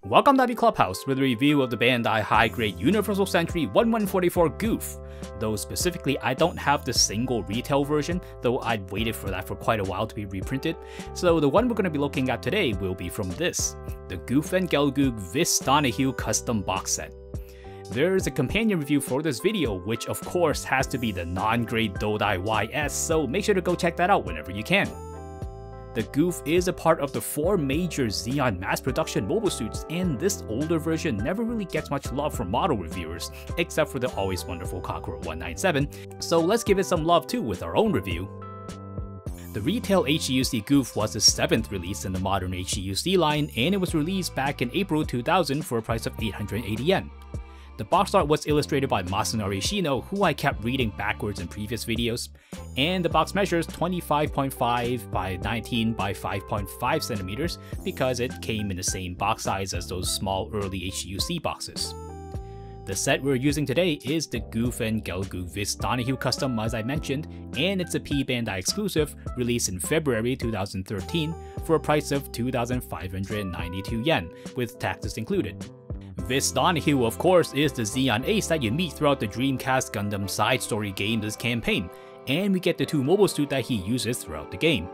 Welcome to Clubhouse with a review of the Bandai high-grade Universal Century 1144 Gouf. Though specifically, I don't have the single retail version, though I'd waited for that for quite a while to be reprinted. So the one we're going to be looking at today will be from this, the Gouf and Gelgoog Vis Donahue Custom Box Set. There's a companion review for this video, which of course has to be the non-grade Dodai YS, so make sure to go check that out whenever you can. The Gouf is a part of the 4 major Zeon mass production mobile suits, and this older version never really gets much love from model reviewers, except for the always wonderful Cockroach 197, so let's give it some love too with our own review. The retail HGUC Gouf was the 7th release in the modern HGUC line, and it was released back in April 2000 for a price of 880 yen. The box art was illustrated by Masanori Shino, who I kept reading backwards in previous videos, and the box measures 25.5 by 19 by 5.5 centimeters because it came in the same box size as those small early HGUC boxes. The set we're using today is the Gouf and Gelgoog Vis Donahue Custom, as I mentioned, and it's a P Bandai exclusive released in February 2013 for a price of 2,592 yen, with taxes included. Vis Donahue, of course, is the Zeon ace that you meet throughout the Dreamcast Gundam side story game this campaign, and we get the 2 mobile suit that he uses throughout the game.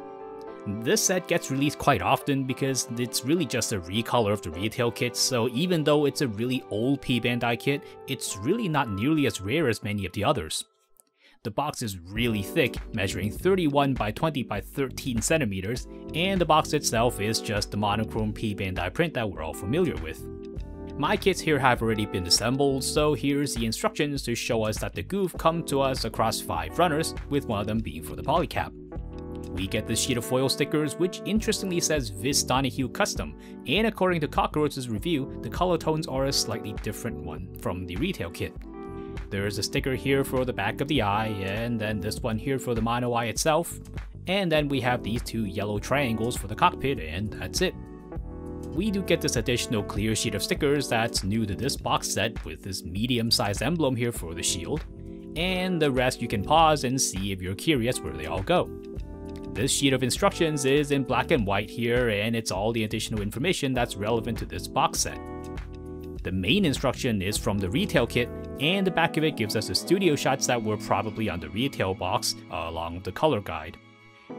This set gets released quite often because it's really just a recolor of the retail kit, so even though it's a really old P Bandai kit, it's really not nearly as rare as many of the others. The box is really thick, measuring 31 by 20 by 13 centimeters, and the box itself is just the monochrome P Bandai print that we're all familiar with. My kits here have already been assembled, so here's the instructions to show us that the Gouf come to us across 5 runners, with one of them being for the polycap. We get this sheet of foil stickers, which interestingly says Vis Donahue Custom, and according to Cockroach's review, the color tones are a slightly different one from the retail kit. There's a sticker here for the back of the eye, and then this one here for the mono eye itself, and then we have these 2 yellow triangles for the cockpit, and that's it. We do get this additional clear sheet of stickers that's new to this box set with this medium-sized emblem here for the shield, and the rest you can pause and see if you're curious where they all go. This sheet of instructions is in black and white here, and it's all the additional information that's relevant to this box set. The main instruction is from the retail kit, and the back of it gives us the studio shots that were probably on the retail box along with the color guide.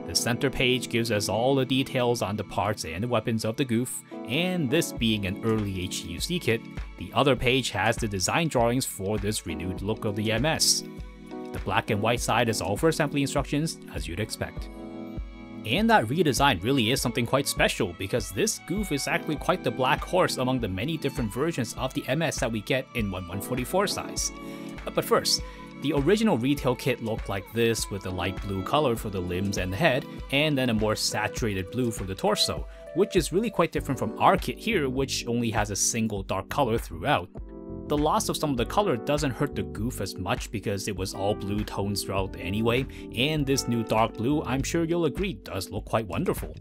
The center page gives us all the details on the parts and the weapons of the Gouf, and this being an early HGUC kit, the other page has the design drawings for this renewed look of the MS. The black and white side is all for assembly instructions, as you'd expect. And that redesign really is something quite special, because this Gouf is actually quite the black horse among the many different versions of the MS that we get in 1144 size. But first, the original retail kit looked like this, with a light blue color for the limbs and the head, and then a more saturated blue for the torso, which is really quite different from our kit here, which only has a single dark color throughout. The loss of some of the color doesn't hurt the Gouf as much because it was all blue tones throughout anyway, and this new dark blue, I'm sure you'll agree, does look quite wonderful.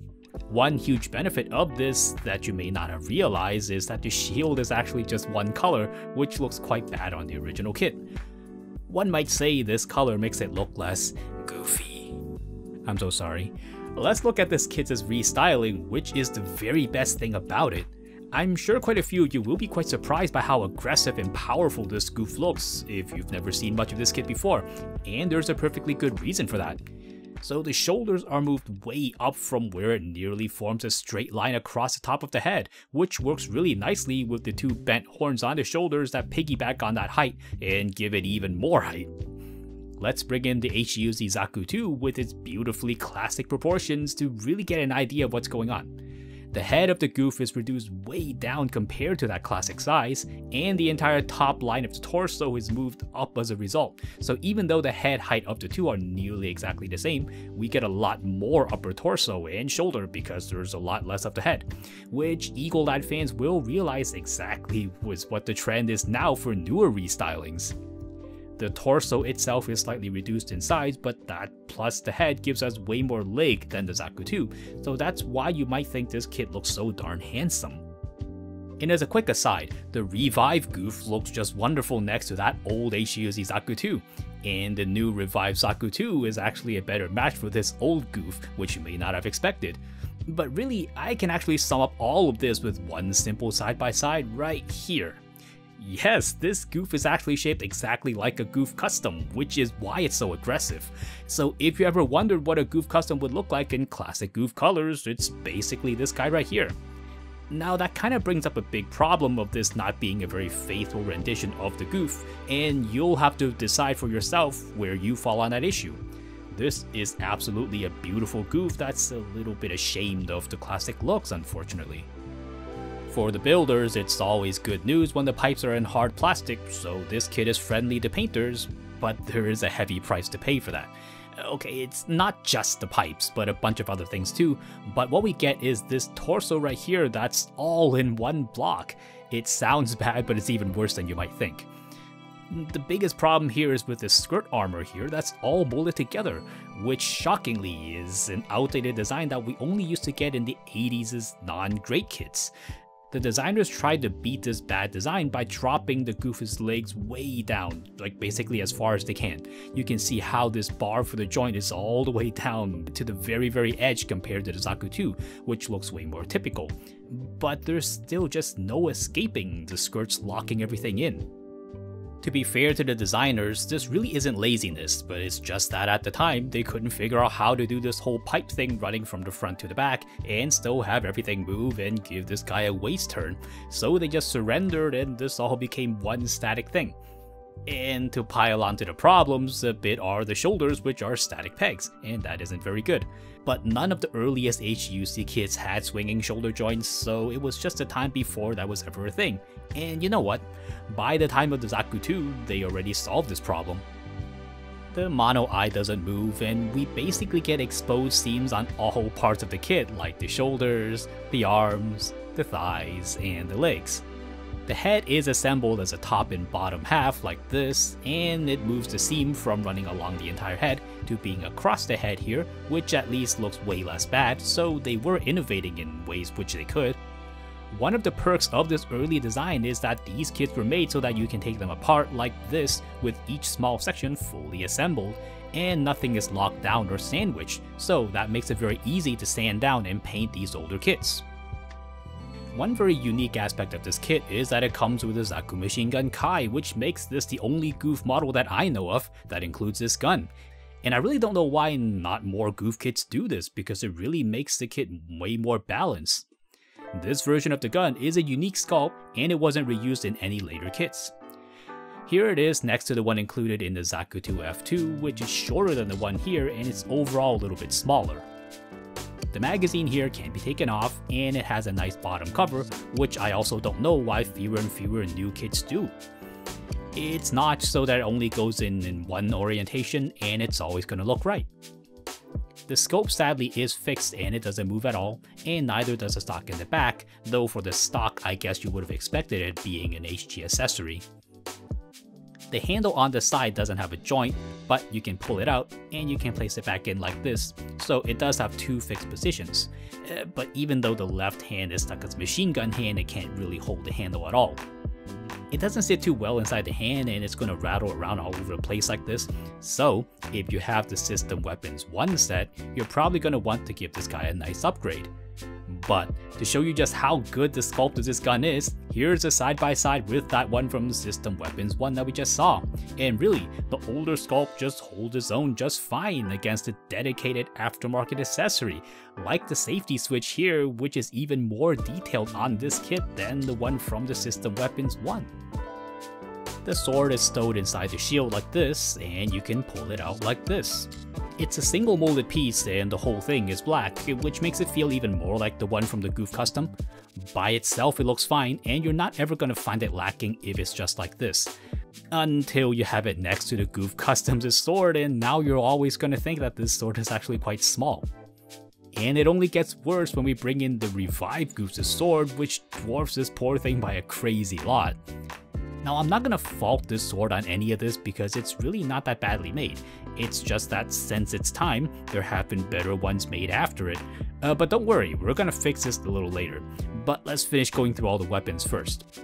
One huge benefit of this that you may not have realized is that the shield is actually just one color, which looks quite bad on the original kit. One might say this color makes it look less goofy. I'm so sorry. Let's look at this kit's restyling, which is the very best thing about it. I'm sure quite a few of you will be quite surprised by how aggressive and powerful this Gouf looks if you've never seen much of this kit before, and there's a perfectly good reason for that. So the shoulders are moved way up from where it nearly forms a straight line across the top of the head, which works really nicely with the 2 bent horns on the shoulders that piggyback on that height and give it even more height. Let's bring in the HGUC Zaku 2 with its beautifully classic proportions to really get an idea of what's going on. The head of the Gouf is reduced way down compared to that classic size, and the entire top line of the torso is moved up as a result. So even though the head height of the 2 are nearly exactly the same, we get a lot more upper torso and shoulder because there's a lot less of the head, which Eagle Lad fans will realize exactly was what the trend is now for newer restylings. The torso itself is slightly reduced in size, but that plus the head gives us way more leg than the Zaku 2, so that's why you might think this kit looks so darn handsome. And as a quick aside, the Revive Gouf looks just wonderful next to that old HGUC Zaku 2, and the new Revive Zaku 2 is actually a better match for this old Gouf, which you may not have expected. But really, I can actually sum up all of this with one simple side-by-side right here. Yes, this Gouf is actually shaped exactly like a Gouf custom, which is why it's so aggressive. So if you ever wondered what a Gouf custom would look like in classic Gouf colors, it's basically this guy right here. Now that kind of brings up a big problem of this not being a very faithful rendition of the Gouf, and you'll have to decide for yourself where you fall on that issue. This is absolutely a beautiful Gouf that's a little bit ashamed of the classic looks, unfortunately. For the builders, it's always good news when the pipes are in hard plastic, so this kit is friendly to painters, but there is a heavy price to pay for that. Okay, it's not just the pipes, but a bunch of other things too, but what we get is this torso right here that's all in one block. It sounds bad, but it's even worse than you might think. The biggest problem here is with this skirt armor here that's all molded together, which shockingly is an outdated design that we only used to get in the 80s' non-great kits. The designers tried to beat this bad design by dropping the Gouf's legs way down, like basically as far as they can. You can see how this bar for the joint is all the way down to the very edge compared to the Zaku 2, which looks way more typical. But there's still just no escaping the skirts locking everything in. To be fair to the designers, this really isn't laziness, but it's just that at the time, they couldn't figure out how to do this whole pipe thing running from the front to the back and still have everything move and give this guy a waist turn, so they just surrendered and this all became one static thing. And to pile onto the problems a bit are the shoulders, which are static pegs, and that isn't very good. But none of the earliest HGUC kits had swinging shoulder joints, so it was just a time before that was ever a thing. And you know what? By the time of the Zaku 2, they already solved this problem. The mono eye doesn't move, and we basically get exposed seams on all parts of the kit, like the shoulders, the arms, the thighs, and the legs. The head is assembled as a top and bottom half like this, and it moves the seam from running along the entire head to being across the head here, which at least looks way less bad, so they were innovating in ways which they could. One of the perks of this early design is that these kits were made so that you can take them apart like this, with each small section fully assembled, and nothing is locked down or sandwiched, so that makes it very easy to sand down and paint these older kits. One very unique aspect of this kit is that it comes with a Zaku machine gun Kai, which makes this the only Gouf model that I know of that includes this gun. And I really don't know why not more Gouf kits do this, because it really makes the kit way more balanced. This version of the gun is a unique sculpt, and it wasn't reused in any later kits. Here it is next to the one included in the Zaku 2 F2, which is shorter than the one here, and it's overall a little bit smaller. The magazine here can't be taken off, and it has a nice bottom cover, which I also don't know why fewer and fewer new kits do. It's notched so that it only goes in one orientation, and it's always going to look right. The scope sadly is fixed and it doesn't move at all, and neither does the stock in the back, though for the stock I guess you would have expected it being an HG accessory. The handle on the side doesn't have a joint, but you can pull it out and you can place it back in like this, so it does have two fixed positions. But even though the left hand is stuck as machine gun hand, it can't really hold the handle at all. It doesn't sit too well inside the hand and it's going to rattle around all over the place like this, so if you have the System Weapons 1 set, you're probably going to want to give this guy a nice upgrade. But to show you just how good the sculpt of this gun is, here's a side-by-side with that one from System Weapons 1 that we just saw. And really, the older sculpt just holds its own just fine against a dedicated aftermarket accessory, like the safety switch here, which is even more detailed on this kit than the one from the System Weapons 1. The sword is stowed inside the shield like this, and you can pull it out like this. It's a single molded piece and the whole thing is black, which makes it feel even more like the one from the Gouf custom. By itself it looks fine, and you're not ever going to find it lacking if it's just like this. Until you have it next to the Gouf custom's sword, and now you're always going to think that this sword is actually quite small. And it only gets worse when we bring in the revived Gouf's sword, which dwarfs this poor thing by a crazy lot. Now I'm not going to fault this sword on any of this because it's really not that badly made. It's just that since its time, there have been better ones made after it. But don't worry, we're going to fix this a little later. But let's finish going through all the weapons first.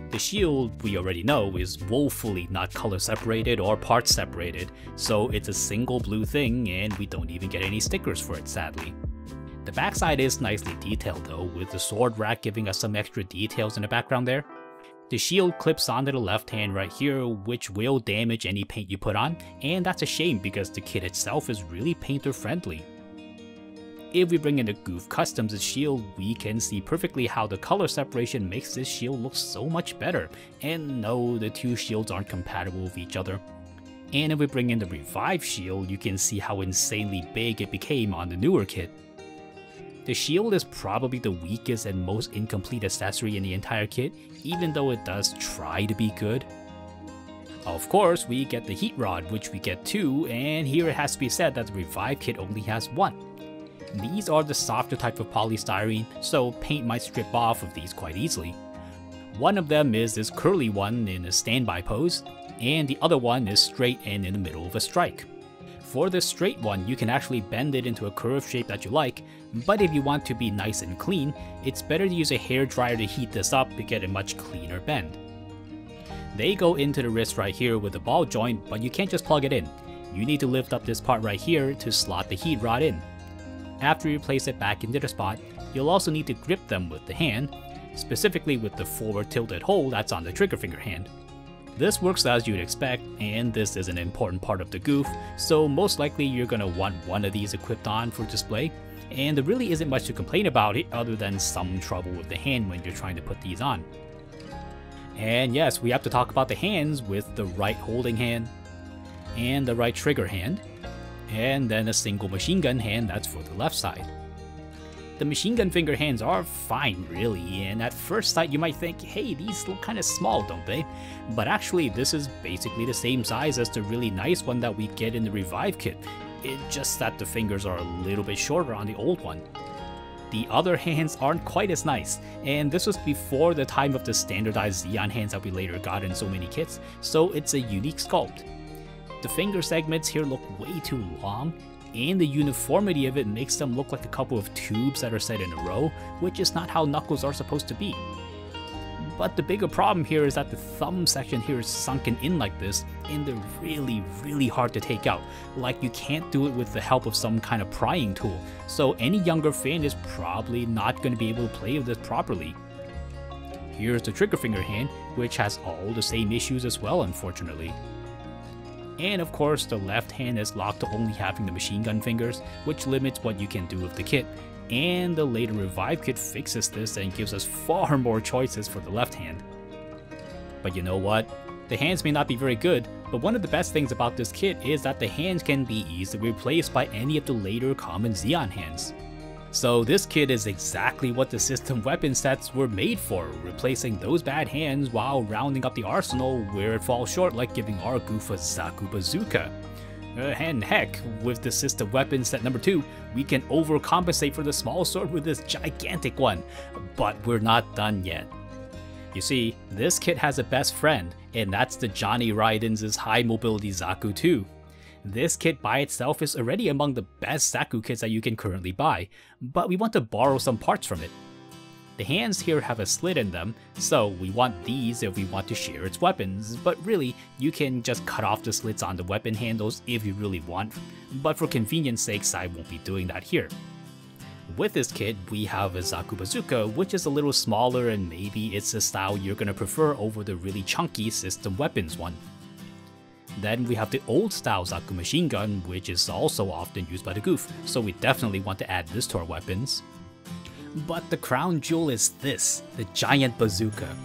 The shield, we already know, is woefully not color separated or part separated, so it's a single blue thing and we don't even get any stickers for it sadly. The backside is nicely detailed though, with the sword rack giving us some extra details in the background there. The shield clips onto the left hand right here, which will damage any paint you put on, and that's a shame because the kit itself is really painter friendly. If we bring in the Gouf Customs' shield, we can see perfectly how the color separation makes this shield look so much better, and no, the two shields aren't compatible with each other. And if we bring in the Revive shield, you can see how insanely big it became on the newer kit. The shield is probably the weakest and most incomplete accessory in the entire kit, even though it does try to be good. Of course, we get the Heat Rod, which we get 2, and here it has to be said that the Revive kit only has 1. These are the softer type of polystyrene, so paint might strip off of these quite easily. One of them is this curly one in a standby pose, and the other one is straight and in the middle of a strike. For the straight one, you can actually bend it into a curved shape that you like, but if you want to be nice and clean, it's better to use a hairdryer to heat this up to get a much cleaner bend. They go into the wrist right here with a ball joint, but you can't just plug it in. You need to lift up this part right here to slot the heat rod in. After you place it back into the spot, you'll also need to grip them with the hand, specifically with the forward tilted hole that's on the trigger finger hand. This works as you'd expect, and this is an important part of the Gouf, so most likely you're gonna want one of these equipped on for display, and there really isn't much to complain about it other than some trouble with the hand when you're trying to put these on. And yes, we have to talk about the hands with the right holding hand, and the right trigger hand, and then a single machine gun hand that's for the left side. The machine gun finger hands are fine really, and at first sight you might think, hey, these look kinda small, don't they? But actually this is basically the same size as the really nice one that we get in the Revive kit. It's just that the fingers are a little bit shorter on the old one. The other hands aren't quite as nice, and this was before the time of the standardized Zeon hands that we later got in so many kits, so it's a unique sculpt. The finger segments here look way too long, and the uniformity of it makes them look like a couple of tubes that are set in a row, which is not how knuckles are supposed to be. But the bigger problem here is that the thumb section here is sunken in like this, and they're really hard to take out. Like, you can't do it with the help of some kind of prying tool, so any younger fan is probably not going to be able to play with this properly. Here's the trigger finger hand, which has all the same issues as well, unfortunately. And of course, the left hand is locked to only having the machine gun fingers, which limits what you can do with the kit, and the later Revive kit fixes this and gives us far more choices for the left hand. But you know what? The hands may not be very good, but one of the best things about this kit is that the hands can be easily replaced by any of the later common Zeon hands. So this kit is exactly what the system weapon sets were made for, replacing those bad hands while rounding up the arsenal where it falls short, like giving our Gouf a Zaku bazooka. And heck, with the system weapon set number 2, we can overcompensate for the small sword with this gigantic one, but we're not done yet. You see, this kit has a best friend, and that's the Johnny Raiden's high mobility Zaku 2. This kit by itself is already among the best Zaku kits that you can currently buy, but we want to borrow some parts from it. The hands here have a slit in them, so we want these if we want to share its weapons, but really, you can just cut off the slits on the weapon handles if you really want, but for convenience sakes I won't be doing that here. With this kit, we have a Zaku bazooka, which is a little smaller and maybe it's the style you're gonna prefer over the really chunky system weapons one. Then we have the old style Zaku machine gun, which is also often used by the Gouf, so we definitely want to add this to our weapons. But the crown jewel is this, the giant bazooka.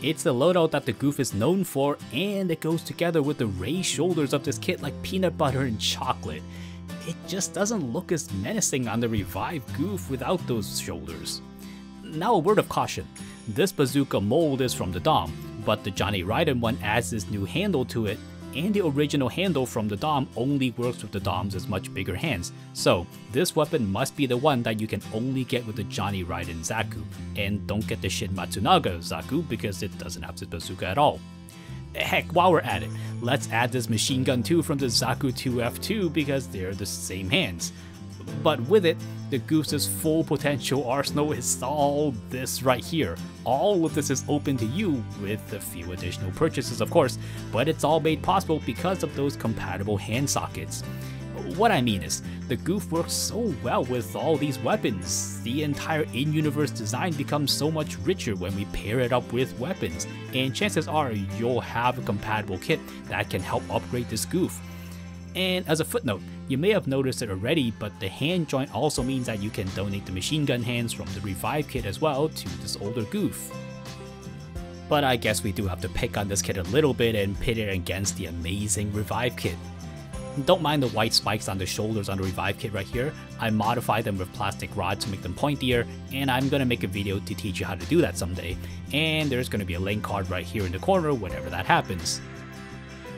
It's the loadout that the Gouf is known for, and it goes together with the raised shoulders of this kit like peanut butter and chocolate. It just doesn't look as menacing on the Revive Gouf without those shoulders. Now a word of caution, this bazooka mold is from the Dom, but the Johnny Raiden one adds this new handle to it, and the original handle from the Dom only works with the Dom's much bigger hands, so this weapon must be the one that you can only get with the Johnny Raiden Zaku, and don't get the Shin Matsunaga Zaku because it doesn't have the bazooka at all. Heck, while we're at it, let's add this machine gun too from the Zaku 2F2 because they're the same hands. But with it, the Gouf's full potential arsenal is all this right here. All of this is open to you with a few additional purchases of course, but it's all made possible because of those compatible hand sockets. What I mean is, the Gouf works so well with all these weapons. The entire in-universe design becomes so much richer when we pair it up with weapons, and chances are you'll have a compatible kit that can help upgrade this Gouf. And as a footnote, you may have noticed it already, but the hand joint also means that you can donate the machine gun hands from the Revive kit as well to this older Gouf. But I guess we do have to pick on this kit a little bit and pit it against the amazing Revive kit. Don't mind the white spikes on the shoulders on the Revive kit right here. I modified them with plastic rods to make them pointier, and I'm gonna make a video to teach you how to do that someday. And there's gonna be a link card right here in the corner whenever that happens.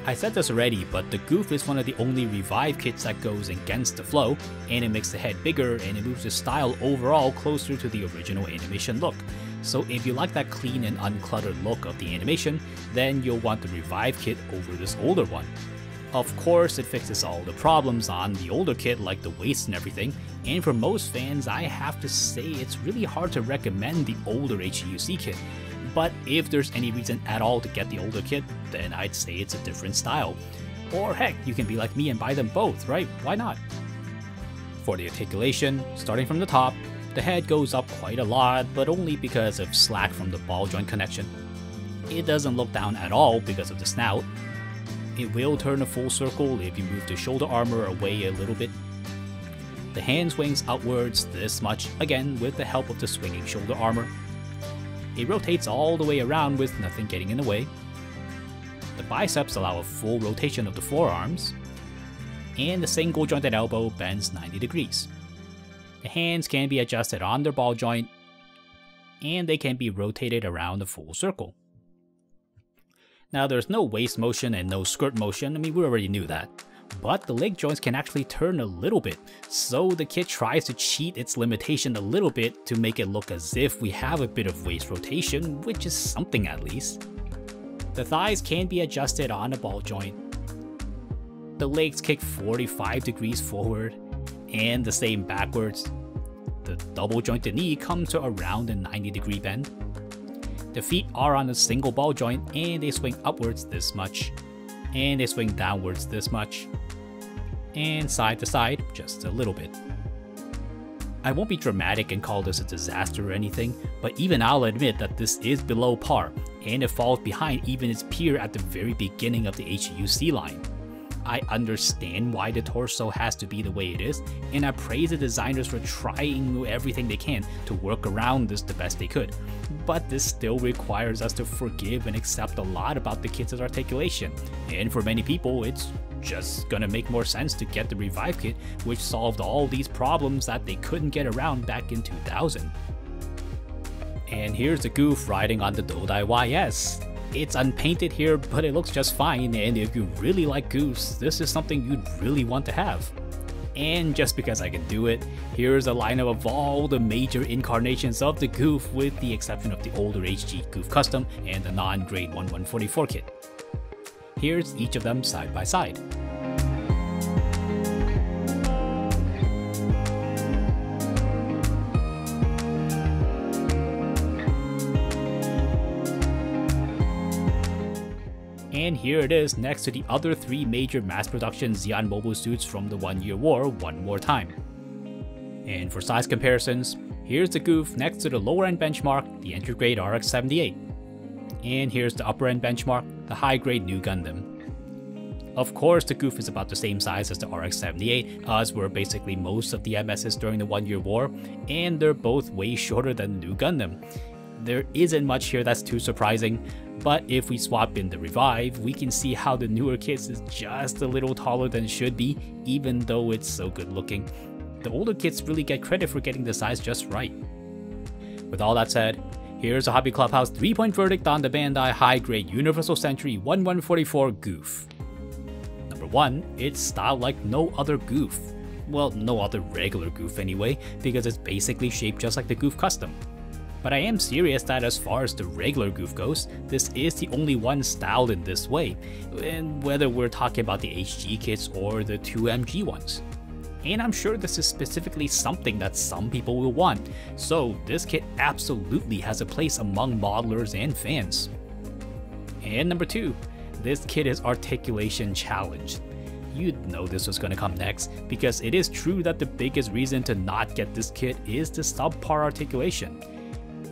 I said this already, but the Gouf is one of the only Revive kits that goes against the flow, and it makes the head bigger and it moves the style overall closer to the original animation look. So if you like that clean and uncluttered look of the animation, then you'll want the Revive kit over this older one. Of course, it fixes all the problems on the older kit like the waist and everything, and for most fans I have to say it's really hard to recommend the older HGUC kit. But if there's any reason at all to get the older kit, then I'd say it's a different style. Or heck, you can be like me and buy them both, right? Why not? For the articulation, starting from the top, the head goes up quite a lot, but only because of slack from the ball joint connection. It doesn't look down at all because of the snout. It will turn a full circle if you move the shoulder armor away a little bit. The hand swings outwards this much, again with the help of the swinging shoulder armor. It rotates all the way around with nothing getting in the way. The biceps allow a full rotation of the forearms, and the single jointed elbow bends 90 degrees. The hands can be adjusted on their ball joint, and they can be rotated around a full circle. Now there's no waist motion and no skirt motion, I mean we already knew that. But the leg joints can actually turn a little bit, so the kit tries to cheat its limitation a little bit to make it look as if we have a bit of waist rotation, which is something at least. The thighs can be adjusted on a ball joint. The legs kick 45 degrees forward, and the same backwards. The double jointed knee comes to around a 90-degree bend. The feet are on a single ball joint and they swing upwards this much, and they swing downwards this much, and side to side just a little bit. I won't be dramatic and call this a disaster or anything, but even I'll admit that this is below par, and it falls behind even its peer at the very beginning of the HGUC line. I understand why the torso has to be the way it is, and I praise the designers for trying everything they can to work around this the best they could, but this still requires us to forgive and accept a lot about the kit's articulation, and for many people it's just gonna make more sense to get the Revive kit, which solved all these problems that they couldn't get around back in 2000. And here's the Gouf riding on the Dodai YS. It's unpainted here, but it looks just fine, and if you really like Goufs, this is something you'd really want to have. And just because I can do it, here's a lineup of all the major incarnations of the Gouf with the exception of the older HG Gouf Custom and the non-grade 1144 kit. Here's each of them side by side. And here it is next to the other three major mass production Zeon mobile suits from the 1 Year War one more time. And for size comparisons, here's the Gouf next to the lower end benchmark, the entry grade RX-78. And here's the upper end benchmark, the high grade new Gundam. Of course the Gouf is about the same size as the RX-78, as were basically most of the MSs during the 1 Year War, and they're both way shorter than the new Gundam. There isn't much here that's too surprising, but if we swap in the Revive, we can see how the newer kit is just a little taller than it should be, even though it's so good looking. The older kits really get credit for getting the size just right. With all that said, here's a Hobby Clubhouse 3-point verdict on the Bandai high-grade Universal Century 1144 Gouf. Number 1, it's styled like no other Gouf. Well, no other regular Gouf anyway, because it's basically shaped just like the Gouf Custom. But I am serious that as far as the regular Gouf goes, this is the only one styled in this way, and whether we're talking about the HG kits or the 2MG ones. And I'm sure this is specifically something that some people will want, so this kit absolutely has a place among modelers and fans. And number 2, this kit is articulation challenged. you'd know this was going to come next, because it is true that the biggest reason to not get this kit is the subpar articulation.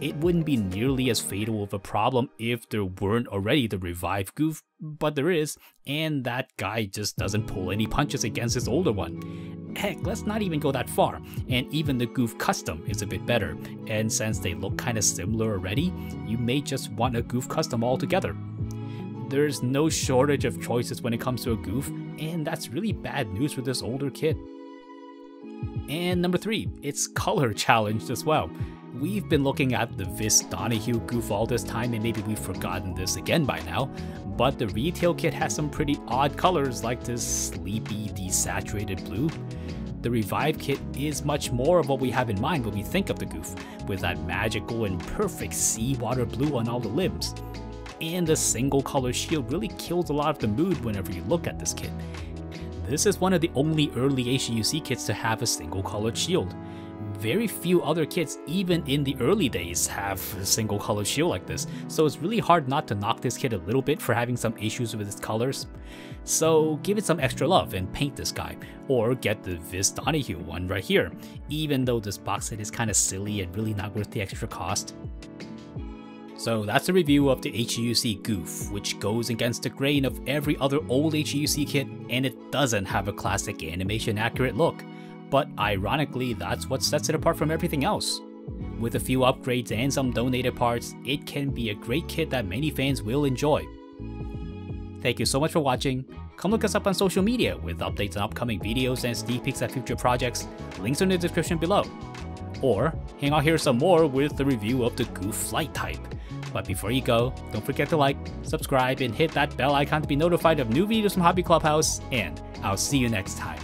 It wouldn't be nearly as fatal of a problem if there weren't already the revived Gouf, but there is, and that guy just doesn't pull any punches against his older one. Heck, let's not even go that far, and even the Gouf custom is a bit better, and since they look kinda similar already, you may just want a Gouf custom altogether. There's no shortage of choices when it comes to a Gouf, and that's really bad news for this older kid. And number 3, it's color challenged as well. We've been looking at the Vis Donahue Gouf all this time, and maybe we've forgotten this again by now, but the retail kit has some pretty odd colors like this sleepy desaturated blue. The Revive kit is much more of what we have in mind when we think of the Gouf, with that magical and perfect seawater blue on all the limbs. And the single color shield really kills a lot of the mood whenever you look at this kit. This is one of the only early HGUC kits to have a single colored shield. Very few other kits, even in the early days, have a single colored shield like this, so it's really hard not to knock this kit a little bit for having some issues with its colors. So give it some extra love and paint this guy, or get the Vis Donahue one right here, even though this box set is kinda silly and really not worth the extra cost. So that's a review of the HGUC Gouf, which goes against the grain of every other old HGUC kit, and it doesn't have a classic animation accurate look. But ironically, that's what sets it apart from everything else. With a few upgrades and some donated parts, it can be a great kit that many fans will enjoy. Thank you so much for watching. Come look us up on social media with updates on upcoming videos and sneak peeks at future projects. Links are in the description below. Or hang out here some more with the review of the Gouf Flight type. But before you go, don't forget to like, subscribe, and hit that bell icon to be notified of new videos from Hobby Clubhouse, and I'll see you next time.